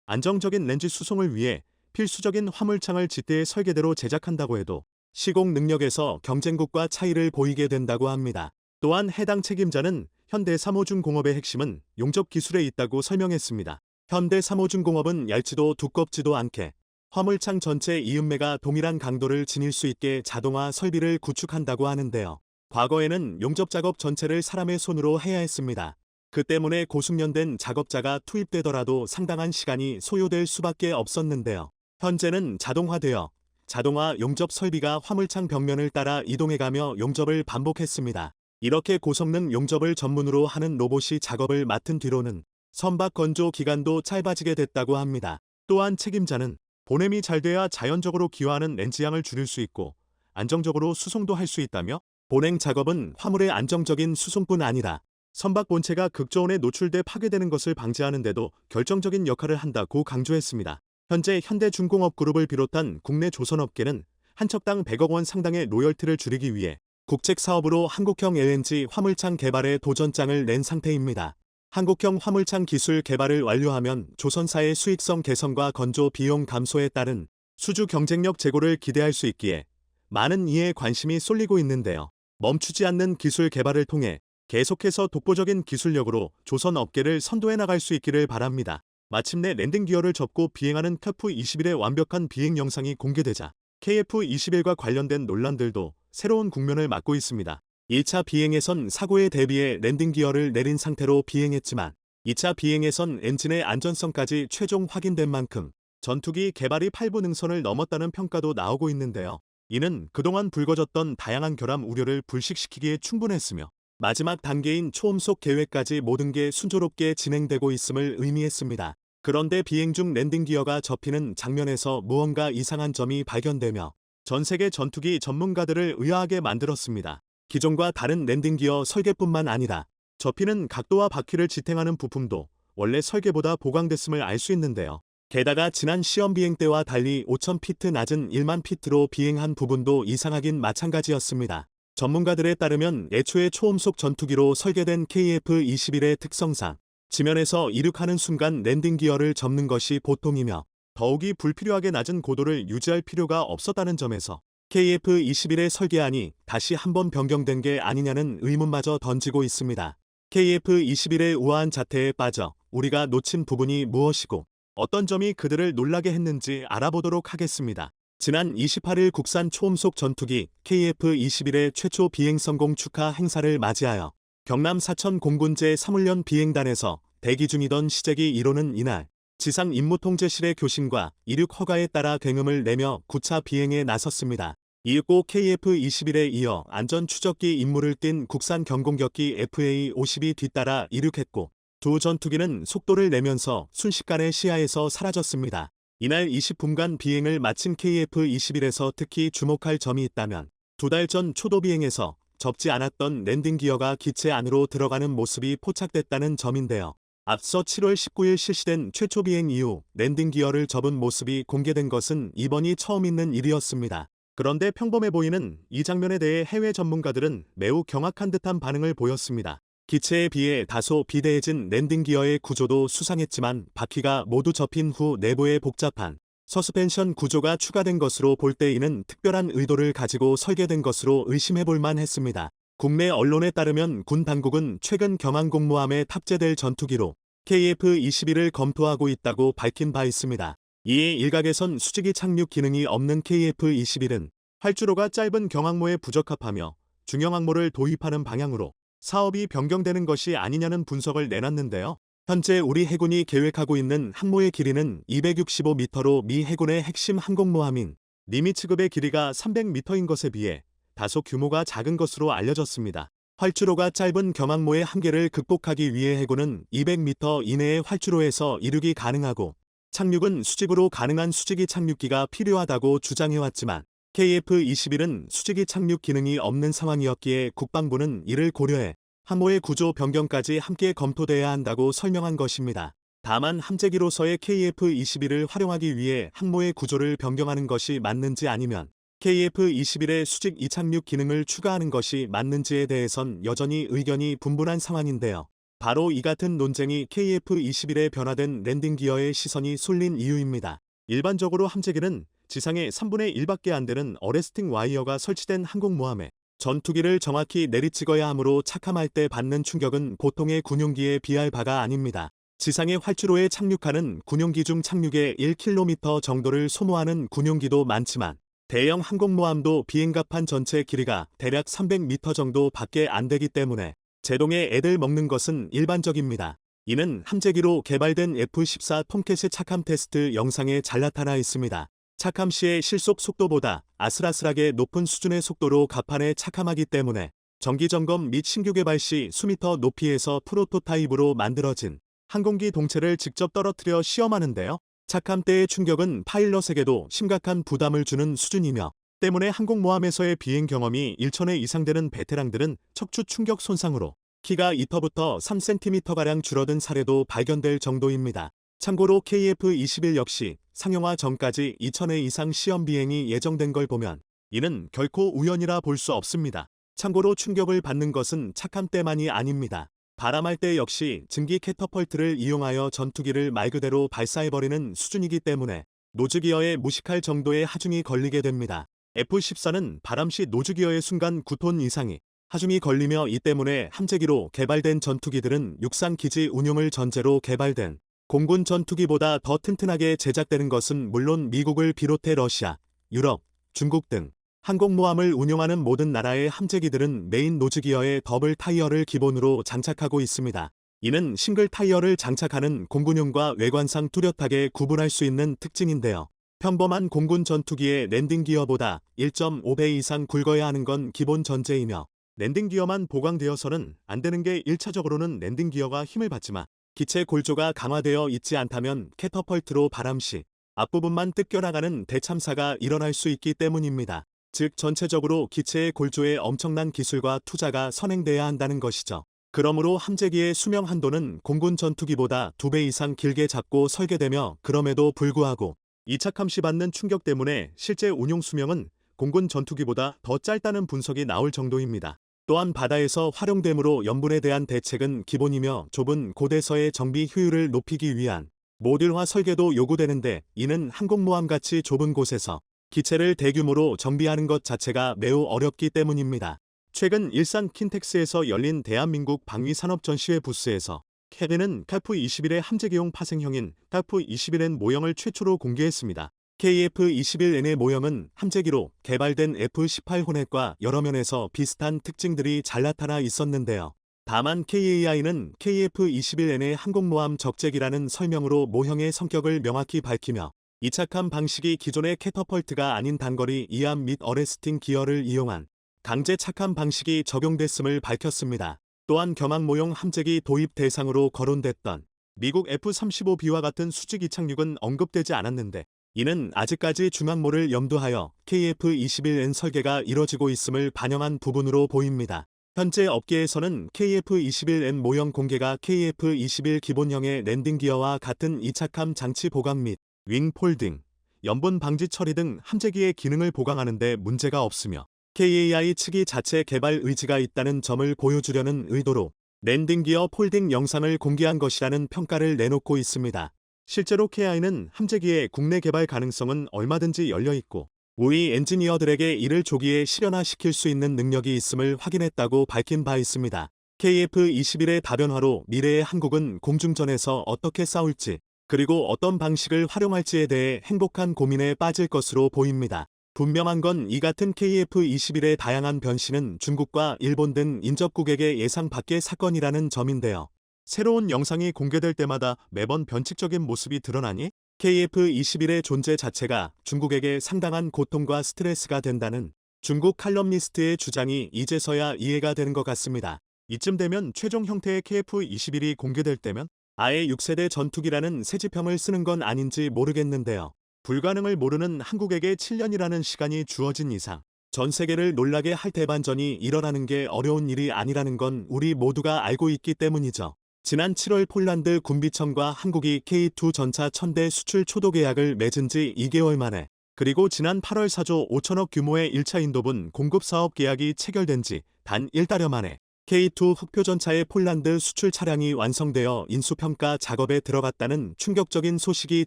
안정적인 렌즈 수송을 위해 필수적인 화물창을 지대의 설계대로 제작한다고 해도 시공 능력에서 경쟁국과 차이를 보이게 된다고 합니다. 또한 해당 책임자는 현대삼호중공업의 핵심은 용접 기술에 있다고 설명했습니다. 현대삼호중공업은 얇지도 두껍지도 않게 화물창 전체 이음매가 동일한 강도를 지닐 수 있게 자동화 설비를 구축한다고 하는데요. 과거에는 용접 작업 전체를 사람의 손으로 해야 했습니다. 그 때문에 고숙련된 작업자가 투입되더라도 상당한 시간이 소요될 수밖에 없었는데요. 현재는 자동화되어 자동화 용접 설비가 화물창 벽면을 따라 이동해가며 용접을 반복했습니다. 이렇게 고성능 용접을 전문으로 하는 로봇이 작업을 맡은 뒤로는 선박 건조 기간도 짧아지게 됐다고 합니다. 또한 책임자는 보냄이 잘 돼야 자연적으로 기화하는 렌즈양을 줄일 수 있고 안정적으로 수송도 할 수 있다며 보냉 작업은 화물의 안정적인 수송뿐 아니라 선박 본체가 극저온에 노출돼 파괴되는 것을 방지하는 데도 결정적인 역할을 한다고 강조했습니다. 현재 현대중공업 그룹을 비롯한 국내 조선업계는 한 척당 100억 원 상당의 로열티를 줄이기 위해 국책 사업으로 한국형 LNG 화물창 개발에 도전장을 낸 상태입니다. 한국형 화물창 기술 개발을 완료하면 조선사의 수익성 개선과 건조 비용 감소에 따른 수주 경쟁력 제고를 기대할 수 있기에 많은 이에 관심이 쏠리고 있는데요. 멈추지 않는 기술 개발을 통해 계속해서 독보적인 기술력으로 조선 업계를 선도해 나갈 수 있기를 바랍니다. 마침내 랜딩 기어를 접고 비행하는 KF-21의 완벽한 비행 영상이 공개되자 KF-21과 관련된 논란들도 새로운 국면을 맞고 있습니다. 1차 비행에선 사고에 대비해 랜딩 기어를 내린 상태로 비행했지만 2차 비행에선 엔진의 안전성까지 최종 확인된 만큼 전투기 개발이 8부 능선을 넘었다는 평가도 나오고 있는데요. 이는 그동안 불거졌던 다양한 결함 우려를 불식시키기에 충분했으며 마지막 단계인 초음속 계획까지 모든 게 순조롭게 진행되고 있음을 의미했습니다. 그런데 비행 중 랜딩 기어가 접히는 장면에서 무언가 이상한 점이 발견되며 전 세계 전투기 전문가들을 의아하게 만들었습니다. 기존과 다른 랜딩 기어 설계뿐만 아니라 접히는 각도와 바퀴를 지탱하는 부품도 원래 설계보다 보강됐음을 알 수 있는데요. 게다가 지난 시험 비행 때와 달리 5,000피트 낮은 1만 피트로 비행한 부분도 이상하긴 마찬가지였습니다. 전문가들에 따르면 애초에 초음속 전투기로 설계된 KF-21의 특성상 지면에서 이륙하는 순간 랜딩 기어를 접는 것이 보통이며 더욱이 불필요하게 낮은 고도를 유지할 필요가 없었다는 점에서 KF-21의 설계안이 다시 한번 변경된 게 아니냐는 의문마저 던지고 있습니다. KF-21의 우아한 자태에 빠져 우리가 놓친 부분이 무엇이고 어떤 점이 그들을 놀라게 했는지 알아보도록 하겠습니다. 지난 28일 국산 초음속 전투기 KF-21의 최초 비행 성공 축하 행사를 맞이하여 경남 사천 공군제 사물련 비행단에서 대기 중이던 시제기 1호는 이날 지상 임무 통제실의 교신과 이륙 허가에 따라 굉음을 내며 9차 비행에 나섰습니다. 이윽고 KF-21에 이어 안전추적기 임무를 띈 국산 경공격기 FA-50이 뒤따라 이륙했고 두 전투기는 속도를 내면서 순식간에 시야에서 사라졌습니다. 이날 20분간 비행을 마친 KF-21에서 특히 주목할 점이 있다면 2달 전 초도 비행에서 접지 않았던 랜딩 기어가 기체 안으로 들어가는 모습이 포착됐다는 점인데요. 앞서 7월 19일 실시된 최초 비행 이후 랜딩 기어를 접은 모습이 공개된 것은 이번이 처음 있는 일이었습니다. 그런데 평범해 보이는 이 장면에 대해 해외 전문가들은 매우 경악한 듯한 반응을 보였습니다. 기체에 비해 다소 비대해진 랜딩 기어의 구조도 수상했지만 바퀴가 모두 접힌 후 내부에 복잡한 서스펜션 구조가 추가된 것으로 볼 때 이는 특별한 의도를 가지고 설계된 것으로 의심해볼 만했습니다. 국내 언론에 따르면 군 당국은 최근 경항공모함에 탑재될 전투기로 KF-21을 검토하고 있다고 밝힌 바 있습니다. 이에 일각에선 수직이 착륙 기능이 없는 KF-21은 활주로가 짧은 경항모에 부적합하며 중형항모를 도입하는 방향으로 사업이 변경되는 것이 아니냐는 분석을 내놨는데요. 현재 우리 해군이 계획하고 있는 항모의 길이는 265m로 미 해군의 핵심 항공모함인 니미츠급의 길이가 300m인 것에 비해 다소 규모가 작은 것으로 알려졌습니다. 활주로가 짧은 경항모의 한계를 극복하기 위해 해군은 200m 이내의 활주로에서 이륙이 가능하고 착륙은 수직으로 가능한 수직이 착륙기가 필요하다고 주장해왔지만 KF-21은 수직이 착륙 기능이 없는 상황이었기에 국방부는 이를 고려해 항모의 구조 변경까지 함께 검토돼야 한다고 설명한 것입니다. 다만 함재기로서의 KF-21을 활용하기 위해 항모의 구조를 변경하는 것이 맞는지 아니면 KF-21의 수직 이착륙 기능을 추가하는 것이 맞는지에 대해선 여전히 의견이 분분한 상황인데요. 바로 이 같은 논쟁이 KF-21의 변화된 랜딩 기어의 시선이 쏠린 이유입니다. 일반적으로 함재기는 지상의 3분의 1밖에 안 되는 어레스팅 와이어가 설치된 항공모함에 전투기를 정확히 내리찍어야 하므로 착함할 때 받는 충격은 보통의 군용기에 비할 바가 아닙니다. 지상의 활주로에 착륙하는 군용기 중 착륙에 1km 정도를 소모하는 군용기도 많지만 대형 항공모함도 비행갑판 전체 길이가 대략 300m 정도 밖에 안 되기 때문에 제동에 애들 먹는 것은 일반적입니다. 이는 함재기로 개발된 F-14 톰캣의 착함 테스트 영상에 잘 나타나 있습니다. 착함 시의 실속 속도보다 아슬아슬하게 높은 수준의 속도로 갑판에 착함하기 때문에 정기점검 및 신규 개발 시 수미터 높이에서 프로토타입으로 만들어진 항공기 동체를 직접 떨어뜨려 시험하는데요. 착함 때의 충격은 파일럿에게도 심각한 부담을 주는 수준이며 때문에 항공모함에서의 비행 경험이 1,000회 이상 되는 베테랑들은 척추 충격 손상으로 키가 2터부터 3cm가량 줄어든 사례도 발견될 정도입니다. 참고로 KF-21 역시 상용화 전까지 2,000회 이상 시험 비행이 예정된 걸 보면 이는 결코 우연이라 볼 수 없습니다. 참고로 충격을 받는 것은 착함 때만이 아닙니다. 바람할 때 역시 증기 캐터펄트를 이용하여 전투기를 말 그대로 발사해버리는 수준이기 때문에 노즈기어에 무식할 정도의 하중이 걸리게 됩니다. F-14는 바람 시 노즈기어의 순간 9톤 이상이 하중이 걸리며 이 때문에 함재기로 개발된 전투기들은 육상기지 운용을 전제로 개발된 공군 전투기보다 더 튼튼하게 제작되는 것은 물론 미국을 비롯해 러시아, 유럽, 중국 등 항공모함을 운용하는 모든 나라의 함재기들은 메인 노즈기어에 더블 타이어를 기본으로 장착하고 있습니다. 이는 싱글 타이어를 장착하는 공군용과 외관상 뚜렷하게 구분할 수 있는 특징인데요. 평범한 공군 전투기의 랜딩 기어보다 1.5배 이상 굵어야 하는 건 기본 전제이며 랜딩 기어만 보강되어서는 안 되는 게 1차적으로는 랜딩 기어가 힘을 받지만 기체 골조가 강화되어 있지 않다면 캐터펄트로 바람 시 앞부분만 뜯겨나가는 대참사가 일어날 수 있기 때문입니다. 즉 전체적으로 기체의 골조에 엄청난 기술과 투자가 선행돼야 한다는 것이죠. 그러므로 함재기의 수명 한도는 공군 전투기보다 2배 이상 길게 잡고 설계되며 그럼에도 불구하고 이착함 시 받는 충격 때문에 실제 운용 수명은 공군 전투기보다 더 짧다는 분석이 나올 정도입니다. 또한 바다에서 활용됨으로 염분에 대한 대책은 기본이며 좁은 고대서의 정비 효율을 높이기 위한 모듈화 설계도 요구되는데 이는 항공모함같이 좁은 곳에서 기체를 대규모로 정비하는 것 자체가 매우 어렵기 때문입니다. 최근 일산 킨텍스에서 열린 대한민국 방위산업전시회 부스에서 캐비는 KF-21의 함재기용 파생형인 KF-21N 모형을 최초로 공개했습니다. KF-21N의 모형은 함재기로 개발된 F-18 호넷과 여러 면에서 비슷한 특징들이 잘 나타나 있었는데요. 다만 KAI는 KF-21N의 항공모함 적재기라는 설명으로 모형의 성격을 명확히 밝히며 이착함 방식이 기존의 캐터펄트가 아닌 단거리 이암 및 어레스팅 기어를 이용한 강제 착함 방식이 적용됐음을 밝혔습니다. 또한 겸항 모형 함재기 도입 대상으로 거론됐던 미국 F-35B와 같은 수직 이착륙은 언급되지 않았는데, 이는 아직까지 중항모를 염두하여 KF-21N 설계가 이뤄지고 있음을 반영한 부분으로 보입니다. 현재 업계에서는 KF-21N 모형 공개가 KF-21 기본형의 랜딩 기어와 같은 이착함 장치 보강 및 윙 폴딩, 염분 방지 처리 등 함재기의 기능을 보강하는 데 문제가 없으며 KAI 측이 자체 개발 의지가 있다는 점을 보여주려는 의도로 랜딩 기어 폴딩 영상을 공개한 것이라는 평가를 내놓고 있습니다. 실제로 KAI는 함재기의 국내 개발 가능성은 얼마든지 열려있고 우리 엔지니어들에게 이를 조기에 실현화시킬 수 있는 능력이 있음을 확인했다고 밝힌 바 있습니다. KF-21의 다변화로 미래의 한국은 공중전에서 어떻게 싸울지, 그리고 어떤 방식을 활용할지에 대해 행복한 고민에 빠질 것으로 보입니다. 분명한 건 이 같은 KF-21의 다양한 변신은 중국과 일본 등 인접국에게 예상 밖의 사건이라는 점인데요. 새로운 영상이 공개될 때마다 매번 변칙적인 모습이 드러나니 KF-21의 존재 자체가 중국에게 상당한 고통과 스트레스가 된다는 중국 칼럼니스트의 주장이 이제서야 이해가 되는 것 같습니다. 이쯤 되면 최종 형태의 KF-21이 공개될 때면 아예 6세대 전투기라는 새 지평을 쓰는 건 아닌지 모르겠는데요. 불가능을 모르는 한국에게 7년이라는 시간이 주어진 이상 전 세계를 놀라게 할 대반전이 일어나는 게 어려운 일이 아니라는 건 우리 모두가 알고 있기 때문이죠. 지난 7월 폴란드 군비청과 한국이 K2 전차 1000대 수출 초도 계약을 맺은 지 2개월 만에, 그리고 지난 8월 4조 5천억 규모의 1차 인도분 공급 사업 계약이 체결된 지 단 1달여 만에 K2 흑표 전차의 폴란드 수출 차량이 완성되어 인수평가 작업에 들어갔다는 충격적인 소식이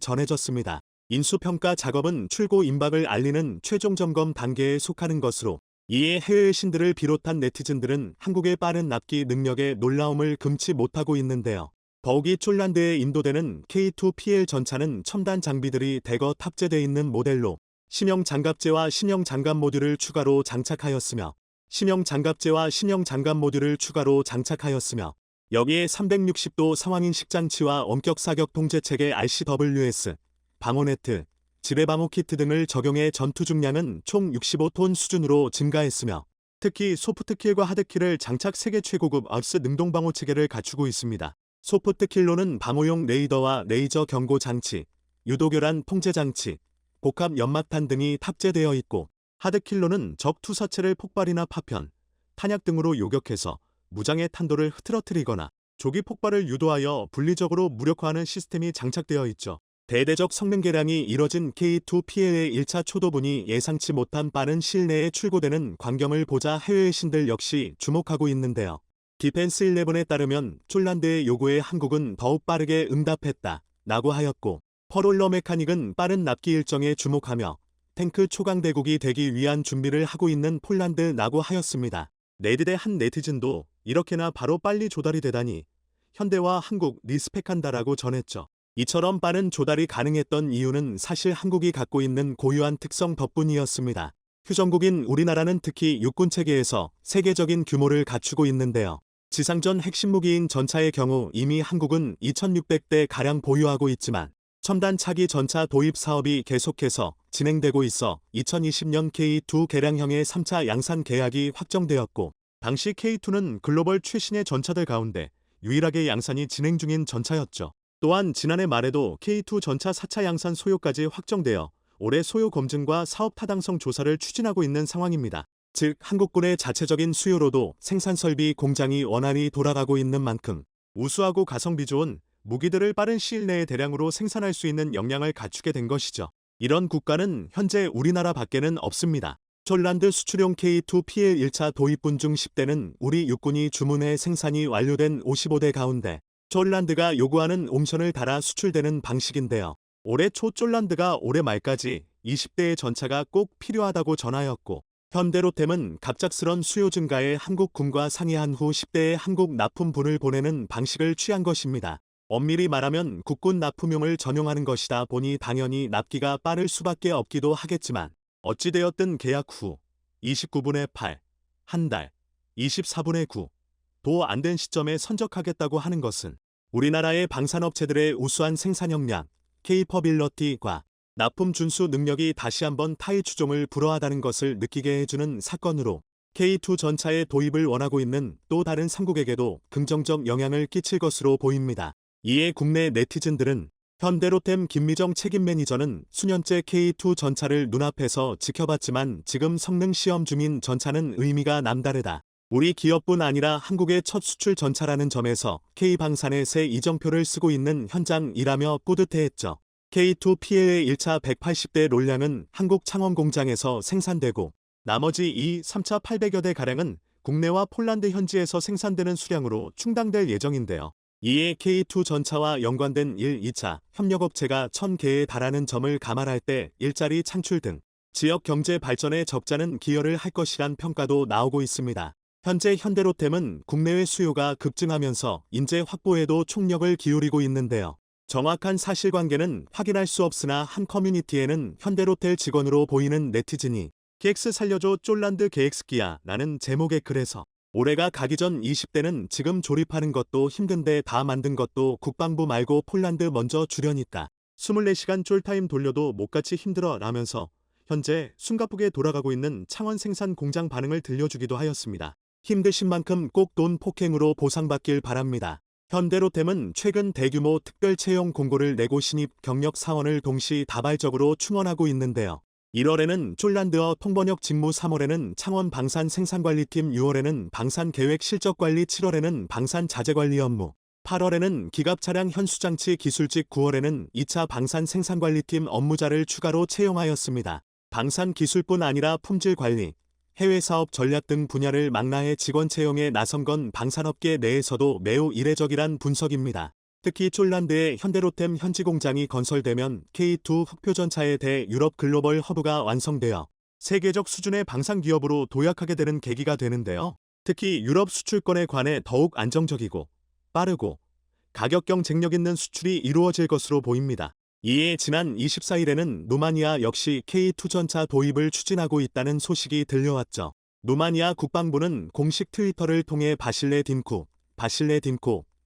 전해졌습니다. 인수평가 작업은 출고 임박을 알리는 최종 점검 단계에 속하는 것으로, 이에 해외 신들을 비롯한 네티즌들은 한국의 빠른 납기 능력에 놀라움을 금치 못하고 있는데요. 더욱이 폴란드에 인도되는 K2PL 전차는 첨단 장비들이 대거 탑재되어 있는 모델로 신형 장갑재와 신형 장갑 모듈을 추가로 장착하였으며 여기에 360도 상황인식 장치와 원격 사격 통제체계 RCWS, 방어네트, 지뢰방어 키트 등을 적용해 전투 중량은 총 65톤 수준으로 증가했으며, 특히 소프트킬과 하드킬을 장착 세계 최고급 압스 능동방어 체계를 갖추고 있습니다. 소프트킬로는 방어용 레이더와 레이저 경고 장치, 유도교란 통제 장치, 복합 연막탄 등이 탑재되어 있고, 하드킬로는 적 투사체를 폭발이나 파편, 탄약 등으로 요격해서 무장의 탄도를 흐트러뜨리거나 조기 폭발을 유도하여 분리적으로 무력화하는 시스템이 장착되어 있죠. 대대적 성능 개량이 이뤄진 K2PL의 1차 초도분이 예상치 못한 빠른 시일 내에 출고되는 광경을 보자 해외 신들 역시 주목하고 있는데요. 디펜스11에 따르면 폴란드의 요구에 한국은 더욱 빠르게 응답했다 라고 하였고, 퍼롤러 메카닉은 빠른 납기 일정에 주목하며 탱크 초강대국이 되기 위한 준비를 하고 있는 폴란드라고 하였습니다. 레딧의 한 네티즌도 이렇게나 바로 빨리 조달이 되다니 현대와 한국 리스펙한다라고 전했죠. 이처럼 빠른 조달이 가능했던 이유는 사실 한국이 갖고 있는 고유한 특성 덕분이었습니다. 휴전국인 우리나라는 특히 육군체계에서 세계적인 규모를 갖추고 있는데요. 지상전 핵심 무기인 전차의 경우 이미 한국은 2600대 가량 보유하고 있지만, 첨단 차기 전차 도입 사업이 계속해서 진행되고 있어 2020년 K2 개량형의 3차 양산 계약이 확정되었고, 당시 K2는 글로벌 최신의 전차들 가운데 유일하게 양산이 진행 중인 전차였죠. 또한 지난해 말에도 K2 전차 4차 양산 소요까지 확정되어 올해 소요 검증과 사업 타당성 조사를 추진하고 있는 상황입니다. 즉, 한국군의 자체적인 수요로도 생산 설비 공장이 원활히 돌아가고 있는 만큼 우수하고 가성비 좋은 무기들을 빠른 시일 내에 대량으로 생산할 수 있는 역량을 갖추게 된 것이죠. 이런 국가는 현재 우리나라 밖에는 없습니다. 폴란드 수출용 K2PL 1차 도입분 중 10대는 우리 육군이 주문해 생산이 완료된 55대 가운데 폴란드가 요구하는 옵션을 달아 수출되는 방식인데요. 올해 초 폴란드가 올해 말까지 20대의 전차가 꼭 필요하다고 전하였고, 현대로템은 갑작스런 수요 증가에 한국군과 상의한 후 10대의 한국 납품분을 보내는 방식을 취한 것입니다. 엄밀히 말하면 국군 납품용을 전용하는 것이다 보니 당연히 납기가 빠를 수밖에 없기도 하겠지만, 어찌되었든 계약 후 29분의 8, 한 달, 24분의 9, 도 안 된 시점에 선적하겠다고 하는 것은 우리나라의 방산업체들의 우수한 생산 역량, 케이퍼빌러티과 납품 준수 능력이 다시 한번 타이 추종을 불허하다는 것을 느끼게 해주는 사건으로 K2 전차의 도입을 원하고 있는 또 다른 상국에게도 긍정적 영향을 끼칠 것으로 보입니다. 이에 국내 네티즌들은 현대로템 김미정 책임 매니저는 수년째 K2 전차를 눈앞에서 지켜봤지만 지금 성능 시험 중인 전차는 의미가 남다르다. 우리 기업뿐 아니라 한국의 첫 수출 전차라는 점에서 K방산에 새 이정표를 쓰고 있는 현장이라며 뿌듯해했죠. K2 PA의 1차 180대 롤량은 한국 창원 공장에서 생산되고 나머지 2, 3차 800여 대 가량은 국내와 폴란드 현지에서 생산되는 수량으로 충당될 예정인데요. 이에 K2 전차와 연관된 1, 2차 협력업체가 1000개에 달하는 점을 감안할 때 일자리 창출 등 지역 경제 발전에 적잖은 기여를 할 것이란 평가도 나오고 있습니다. 현재 현대로템은 국내외 수요가 급증하면서 인재 확보에도 총력을 기울이고 있는데요. 정확한 사실관계는 확인할 수 없으나 한 커뮤니티에는 현대로텔 직원으로 보이는 네티즌이 KX 살려줘 쫄란드 계획스키야 라는 제목의 글에서 올해가 가기 전 20대는 지금 조립하는 것도 힘든데 다 만든 것도 국방부 말고 폴란드 먼저 주려니까 24시간 쫄타임 돌려도 못같이 힘들어 라면서 현재 숨가쁘게 돌아가고 있는 창원 생산 공장 반응을 들려주기도 하였습니다. 힘드신 만큼 꼭 돈 폭행으로 보상받길 바랍니다. 현대로템은 최근 대규모 특별 채용 공고를 내고 신입 경력 사원을 동시다발적으로 충원하고 있는데요. 1월에는 쫄란드어 통번역 직무, 3월에는 창원 방산 생산관리팀, 6월에는 방산 계획 실적관리, 7월에는 방산 자재관리 업무, 8월에는 기갑차량 현수장치 기술직, 9월에는 2차 방산 생산관리팀 업무자를 추가로 채용하였습니다. 방산 기술뿐 아니라 품질관리, 해외사업 전략 등 분야를 망라해 직원 채용에 나선 건 방산업계 내에서도 매우 이례적이란 분석입니다. 특히 쫄란드의 현대로템 현지 공장이 건설되면 K2 흑표전차에 대해 유럽 글로벌 허브가 완성되어 세계적 수준의 방산 기업으로 도약하게 되는 계기가 되는데요. 특히 유럽 수출권에 관해 더욱 안정적이고 빠르고 가격 경쟁력 있는 수출이 이루어질 것으로 보입니다. 이에 지난 24일에는 루마니아 역시 K2 전차 도입을 추진하고 있다는 소식이 들려왔죠. 루마니아 국방부는 공식 트위터를 통해 바실레 딘코,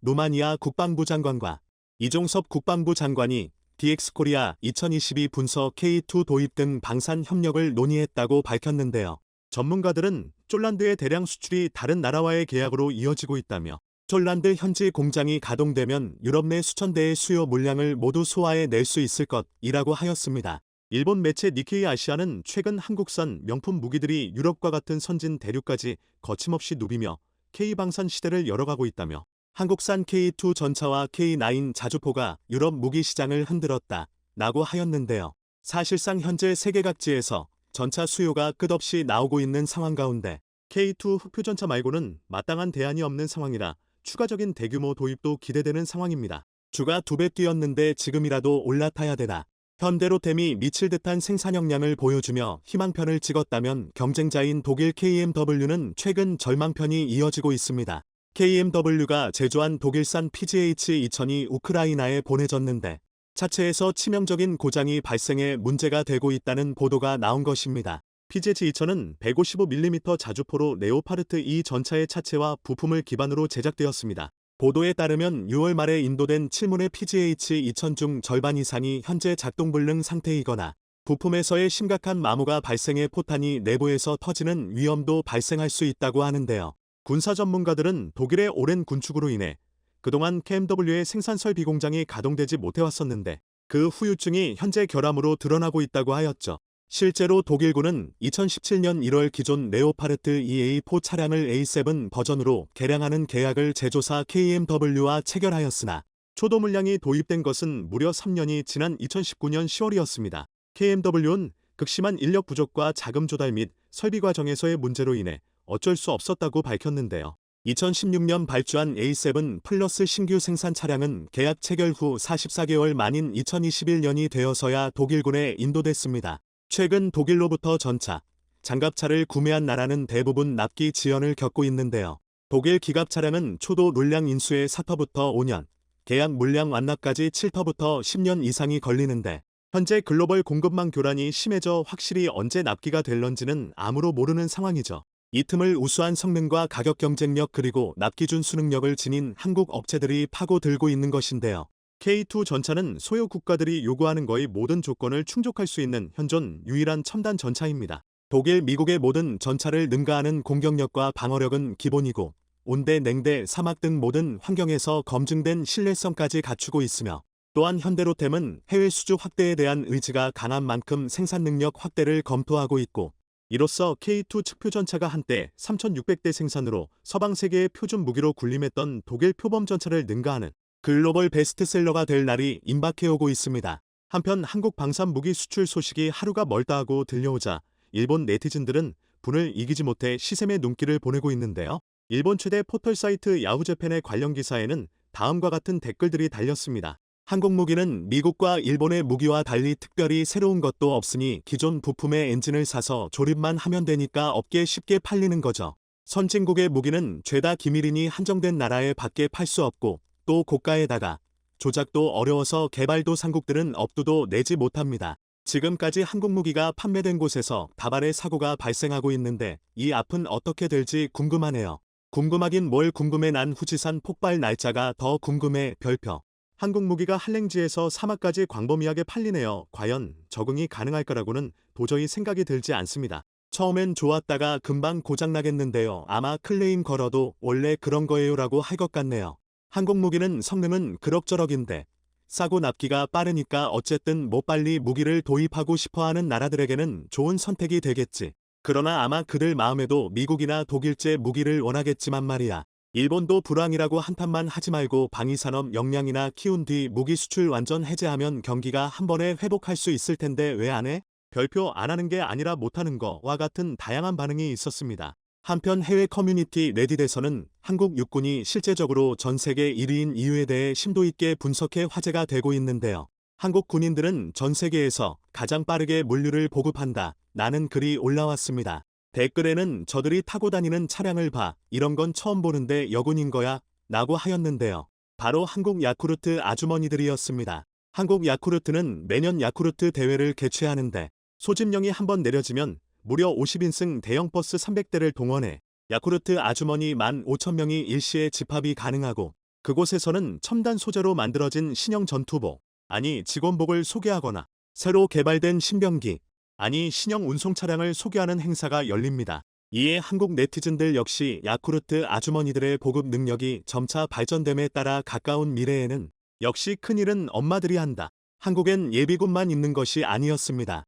루마니아 국방부 장관과 이종섭 국방부 장관이 DX코리아 2022 분서 K2 도입 등 방산 협력을 논의했다고 밝혔는데요. 전문가들은 쫄란드의 대량 수출이 다른 나라와의 계약으로 이어지고 있다며 쫄란드 현지 공장이 가동되면 유럽 내 수천 대의 수요 물량을 모두 소화해낼 수 있을 것이라고 하였습니다. 일본 매체 니케이 아시아는 최근 한국산 명품 무기들이 유럽과 같은 선진 대륙까지 거침없이 누비며 K방산 시대를 열어가고 있다며 한국산 K2 전차와 K9 자주포가 유럽 무기 시장을 흔들었다라고 하였는데요. 사실상 현재 세계 각지에서 전차 수요가 끝없이 나오고 있는 상황 가운데 K2 흑표전차 말고는 마땅한 대안이 없는 상황이라 추가적인 대규모 도입도 기대되는 상황입니다. 주가 2배 뛰었는데 지금이라도 올라타야 되나. 현대로템이 미칠 듯한 생산 역량을 보여주며 희망편을 찍었다면 경쟁자인 독일 KMW는 최근 절망편이 이어지고 있습니다. KMW가 제조한 독일산 PGH-2000이 우크라이나에 보내졌는데 차체에서 치명적인 고장이 발생해 문제가 되고 있다는 보도가 나온 것입니다. PGH-2000은 155mm 자주포로 레오파르트 2 전차의 차체와 부품을 기반으로 제작되었습니다. 보도에 따르면 6월 말에 인도된 7문의 PGH-2000 중 절반 이상이 현재 작동불능 상태이거나 부품에서의 심각한 마모가 발생해 포탄이 내부에서 터지는 위험도 발생할 수 있다고 하는데요. 군사 전문가들은 독일의 오랜 군축으로 인해 그동안 KMW의 생산 설비 공장이 가동되지 못해왔었는데 그 후유증이 현재 결함으로 드러나고 있다고 하였죠. 실제로 독일군은 2017년 1월 기존 레오파르트 2A4 차량을 A7 버전으로 개량하는 계약을 제조사 KMW와 체결하였으나 초도 물량이 도입된 것은 무려 3년이 지난 2019년 10월이었습니다. KMW는 극심한 인력 부족과 자금 조달 및 설비 과정에서의 문제로 인해 어쩔 수 없었다고 밝혔는데요. 2016년 발주한 A7 플러스 신규 생산 차량은 계약 체결 후 44개월 만인 2021년이 되어서야 독일군에 인도됐습니다. 최근 독일로부터 전차, 장갑차를 구매한 나라는 대부분 납기 지연을 겪고 있는데요. 독일 기갑 차량은 초도 물량 인수에 4터부터 5년, 계약 물량 완납까지 7터부터 10년 이상이 걸리는데 현재 글로벌 공급망 교란이 심해져 확실히 언제 납기가 될런지는 아무로 모르는 상황이죠. 이 틈을 우수한 성능과 가격 경쟁력 그리고 납기준 수능력을 지닌 한국 업체들이 파고들고 있는 것인데요. K2 전차는 소요 국가들이 요구하는 거의 모든 조건을 충족할 수 있는 현존 유일한 첨단 전차입니다. 독일, 미국의 모든 전차를 능가하는 공격력과 방어력은 기본이고 온대, 냉대, 사막 등 모든 환경에서 검증된 신뢰성까지 갖추고 있으며 또한 현대로템은 해외 수주 확대에 대한 의지가 강한 만큼 생산 능력 확대를 검토하고 있고 이로써 K2 측표 전차가 한때 3,600대 생산으로 서방 세계의 표준 무기로 군림했던 독일 표범 전차를 능가하는 글로벌 베스트셀러가 될 날이 임박해오고 있습니다. 한편 한국 방산 무기 수출 소식이 하루가 멀다 하고 들려오자 일본 네티즌들은 분을 이기지 못해 시샘의 눈길을 보내고 있는데요. 일본 최대 포털 사이트 야후재팬의 관련 기사에는 다음과 같은 댓글들이 달렸습니다. 한국 무기는 미국과 일본의 무기와 달리 특별히 새로운 것도 없으니 기존 부품의 엔진을 사서 조립만 하면 되니까 업계에 쉽게 팔리는 거죠. 선진국의 무기는 죄다 기밀이니 한정된 나라에 밖에 팔 수 없고 또 고가에다가 조작도 어려워서 개발도상국들은 업도도 내지 못합니다. 지금까지 한국 무기가 판매된 곳에서 다발의 사고가 발생하고 있는데 이 앞은 어떻게 될지 궁금하네요. 궁금하긴 뭘 궁금해. 난 후지산 폭발 날짜가 더 궁금해. 별표. 한국 무기가 한랭지에서 사막까지 광범위하게 팔리네요. 과연 적응이 가능할 거라고는 도저히 생각이 들지 않습니다. 처음엔 좋았다가 금방 고장나겠는데요. 아마 클레임 걸어도 원래 그런 거예요라고 할 것 같네요. 한국 무기는 성능은 그럭저럭인데 싸고 납기가 빠르니까 어쨌든 뭐 빨리 무기를 도입하고 싶어하는 나라들에게는 좋은 선택이 되겠지. 그러나 아마 그들 마음에도 미국이나 독일제 무기를 원하겠지만 말이야. 일본도 불황이라고 한탄만 하지 말고 방위산업 역량이나 키운 뒤 무기 수출 완전 해제하면 경기가 한 번에 회복할 수 있을 텐데 왜 안 해? 별표 안 하는 게 아니라 못하는 거와 같은 다양한 반응이 있었습니다. 한편 해외 커뮤니티 레딧에서는 한국 육군이 실제적으로 전 세계 1위인 이유에 대해 심도 있게 분석해 화제가 되고 있는데요. 한국 군인들은 전 세계에서 가장 빠르게 물류를 보급한다. 라는 글이 올라왔습니다. 댓글에는 저들이 타고 다니는 차량을 봐. 이런 건 처음 보는데 여군인 거야? 라고 하였는데요. 바로 한국 야쿠르트 아주머니들이었습니다. 한국 야쿠르트는 매년 야쿠르트 대회를 개최하는데 소집령이 한번 내려지면 무려 50인승 대형 버스 300대를 동원해 야쿠르트 아주머니 15,000명이 일시에 집합이 가능하고 그곳에서는 첨단 소재로 만들어진 신형 전투복, 아니 직원복을 소개하거나 새로 개발된 신병기, 아니 신형 운송 차량을 소개하는 행사가 열립니다. 이에 한국 네티즌들 역시 야쿠르트 아주머니들의 보급 능력이 점차 발전됨에 따라 가까운 미래에는 역시 큰일은 엄마들이 한다. 한국엔 예비군만 있는 것이 아니었습니다.